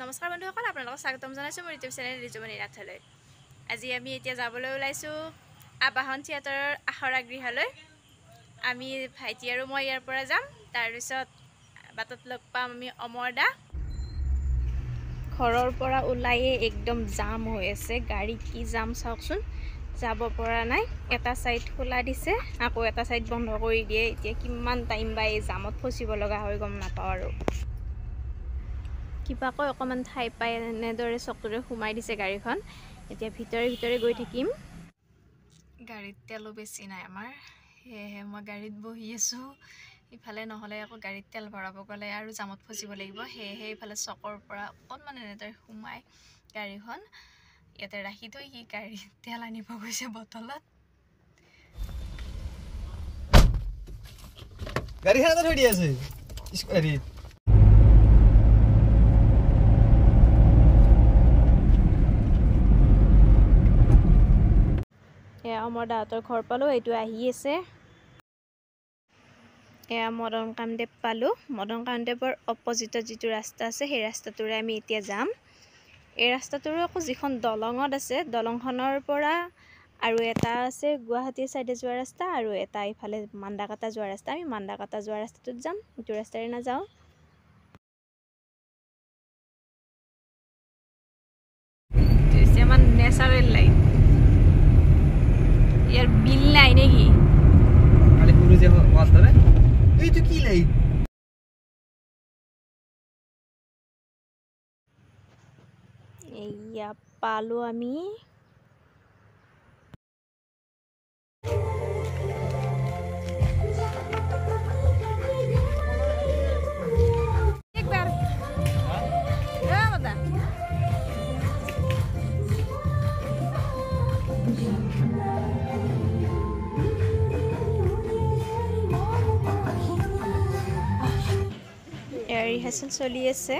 নমস্কাৰ বন্ধুসকল, আপোনালোকক স্বাগতম জনাইছোঁ মোৰ ইউটিউব চেনেল ৰিজুমণি নাথলৈ। আজি আমি এতিয়া যাবলৈ ওলাইছোঁ আবাহন থিয়েটাৰৰ আখৰা গৃহলৈ। আমি ভাইটি আৰু মই ইয়াৰ পৰা যাম। তাৰপিছত বাটত লগ পাম আমি অমৰ দা। ঘৰৰ পৰা ওলাইয়ে একদম জাম হৈ আছে, গাড়ী কি জাম চাওকচোন, যাব পৰা নাই। এটা ছাইড খোলা দিছে, আকৌ এটা ছাইড বন্ধ কৰি দিয়ে। এতিয়া কিমান টাইম বা এই জামত ফচিব লগা হয় গম নাপাওঁ আৰু। কিবাকৈ অকণমান ঠাই পাই এনেদৰে চকুৰে সোমাই দিছে গাড়ীখন। এতিয়া ভিতৰে ভিতৰে গৈ থাকিম। গাড়ীত তেলো বেছি নাই আমাৰ, সেয়েহে মই গাড়ীত বহি আছোঁ। ইফালে নহ'লে আকৌ গাড়ীত তেল ভৰাব গ'লে আৰু জামত ফচিব লাগিব। সেয়েহে ইফালে চকৰ পৰা অকণমান এনেদৰে সোমাই গাড়ীখন ইয়াতে ৰাখি থৈ সি গাড়ীত তেল আনিব গৈছে বটলত। গাড়ীখন থৈ দি আছে হেৰিত। এয়া অমৰ দাহঁতৰ ঘৰ পালোঁ, এইটো আহি আছে। এয়া মদন কামদেৱ পালোঁ। মদন কামদেৱৰ অপজিটত যিটো ৰাস্তা আছে সেই ৰাস্তাটোৰে আমি এতিয়া যাম। এই ৰাস্তাটোৰো আকৌ যিখন দলঙত আছে, দলংখনৰ পৰা আৰু এটা আছে গুৱাহাটীৰ ছাইডে যোৱা ৰাস্তা, আৰু এটা ইফালে মান্দাকাটা যোৱা ৰাস্তা। আমি মান্দাকাটা যোৱা ৰাস্তাটোত যাম, এইটো ৰাস্তাৰে নাযাওঁ। আমাৰ নেচাৰেল লাইট, ইয়াৰ বিল নাই নেকি? এইটো কি লাইট? এয়া পালোঁ আমি। ৰিহাৰ্চেল চলি আছে।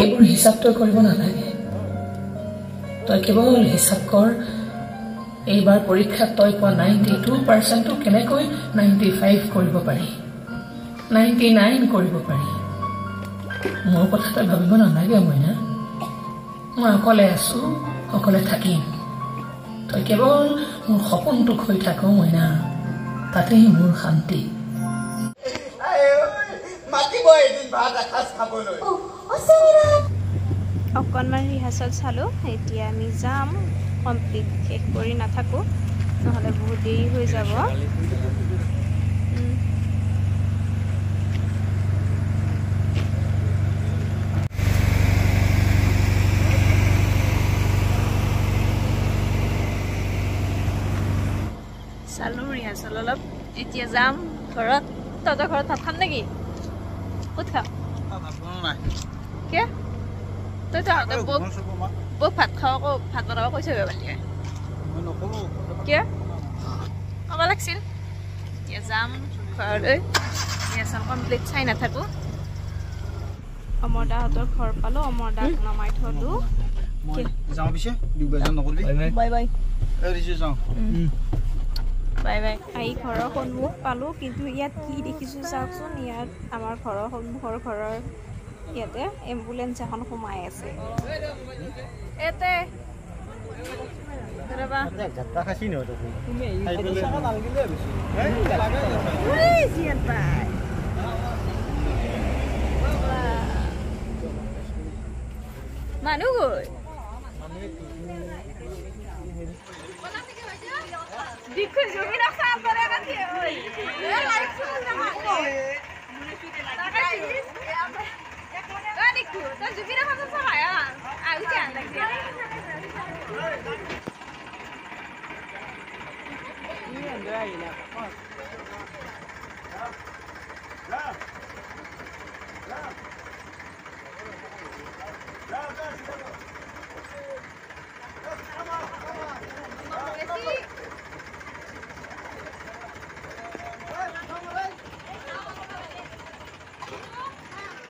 এইবোৰ হিচাপ তই কৰিব নালাগে। তই কেৱল হিচাপ কৰ, এইবাৰ পৰীক্ষাত তই পোৱা 92% কেনেকৈ 95 কৰিব পাৰি, 99 কৰিব পাৰি। মোৰ কথা তই ভাবিব নালাগে মইনা। মই অকলে আছোঁ, অকলে থাকিম। তই কেৱল মোৰ সপোনটোক হৈ থাক মইনা, তাতেই মোৰ শান্তি। অকণমান ৰিহাৰ্চেল চালোঁ, এতিয়া আমি যাম। কমপ্লিট শেষ কৰি নাথাকোঁ, নহ'লে বহুত দেৰি হৈ যাব। চালোঁ ৰিহাৰ্চেল অলপ, এতিয়া যাম ঘৰত। তহঁতৰ ঘৰত ভাত খাম নেকি? ক'ত খাম? কিয় তই তহঁতে বৌক ভাত খাওঁ আকৌ ভাত বনাব কৈছে বালিয়ে কিয় ক'ব লাগিছিল। এতিয়া যাম ঘৰলৈ, ৰিহাৰ্চেল কমপ্লিট চাই নাথাকোঁ। অমৰ দাহঁতৰ ঘৰ পালোঁ, অমৰ দাক নমাই থলোঁ। Bye bye bye bye. আহি ঘৰৰ সন্মুখ পালোঁ, কিন্তু ইয়াত কি দেখিছোঁ চাওকচোন। ইয়াত আমাৰ ঘৰৰ সন্মুখৰ ঘৰৰ ইয়াতে এম্বুলেঞ্চ এখন সোমাই আছে। এতে মানুহ গৈ